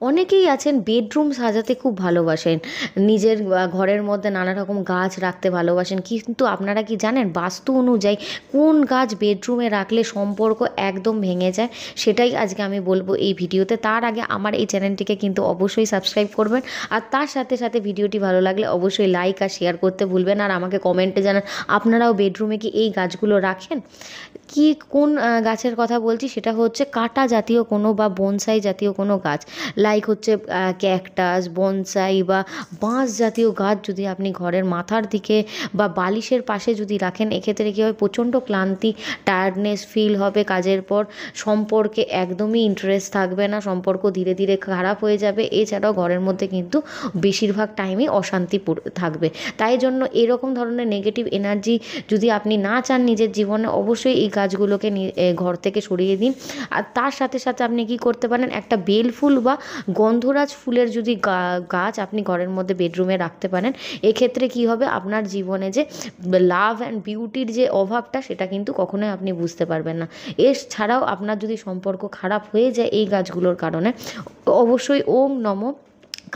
অনেকেই আছেন বেডরুম সাজাতে খুব ভালোবাসেন, নিজের ঘরের মধ্যে নানা রকম গাছ রাখতে ভালোবাসেন, কিন্তু আপনারা কি জানেন বাস্তু অনুযায়ী কোন গাছ বেডরুমে রাখলে সম্পর্ক একদম ভেঙে যায়? সেটাই আজকে আমি বলবো এই ভিডিওতে। তার আগে আমার এই চ্যানেলটিকে কিন্তু অবশ্যই সাবস্ক্রাইব করবেন, আর তার সাথে সাথে ভিডিওটি ভালো লাগলে অবশ্যই লাইক আর শেয়ার করতে ভুলবেন। আর আমাকে কমেন্টে জানান আপনারাও বেডরুমে কি এই গাছগুলো রাখেন। কি কোন গাছের কথা বলছি সেটা হচ্ছে কাঁটা জাতীয় কোনো বা বনসাই জাতীয় কোনো গাছ, লাইক হচ্ছে ক্যাকটাস, বনসাই বা বাঁশ জাতীয় গাছ যদি আপনি ঘরের মাথার দিকে বা বালিশের পাশে যদি রাখেন, এক্ষেত্রে কী হয়, প্রচণ্ড ক্লান্তি, টায়ার্ডনেস ফিল হবে কাজের পর, সম্পর্কে একদমই ইন্টারেস্ট থাকবে না, সম্পর্ক ধীরে ধীরে খারাপ হয়ে যাবে। এছাড়াও ঘরের মধ্যে কিন্তু বেশিরভাগ টাইমই অশান্তি থাকবে। তাই জন্য এরকম ধরনের নেগেটিভ এনার্জি যদি আপনি না চান নিজের জীবনে, অবশ্যই এই গাছগুলোকে ঘর থেকে সরিয়ে দিন। আর তার সাথে সাথে আপনি কি করতে পারেন, একটা বেল ফুল বা গন্ধরাজ ফুলের যদি গাছ আপনি ঘরের মধ্যে বেডরুমে রাখতে পারেন, এক্ষেত্রে কি হবে, আপনার জীবনে যে লাভ অ্যান্ড বিউটির যে অভাবটা সেটা কিন্তু কখনোই আপনি বুঝতে পারবেন না। এছাড়াও আপনার যদি সম্পর্ক খারাপ হয়ে যায় এই গাছগুলোর কারণে, অবশ্যই ওম নম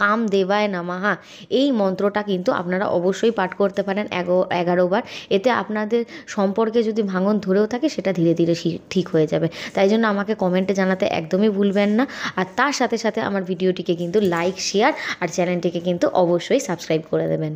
কামদেবায় নমঃ এই মন্ত্রটা কিন্তু আপনারা অবশ্যই পাঠ করতে পারেন 11 বার। এতে আপনাদের সম্পর্কে যদি ভাঙন ধরেও থাকে সেটা ধীরে ধীরে ঠিক হয়ে যাবে। তাই জন্য আমাকে কমেন্টে জানাতে একদমই ভুলবেন না। আর তার সাথে সাথে আমার ভিডিওটিকে কিন্তু লাইক, শেয়ার আর চ্যানেলটিকে কিন্তু অবশ্যই সাবস্ক্রাইব করে দেবেন।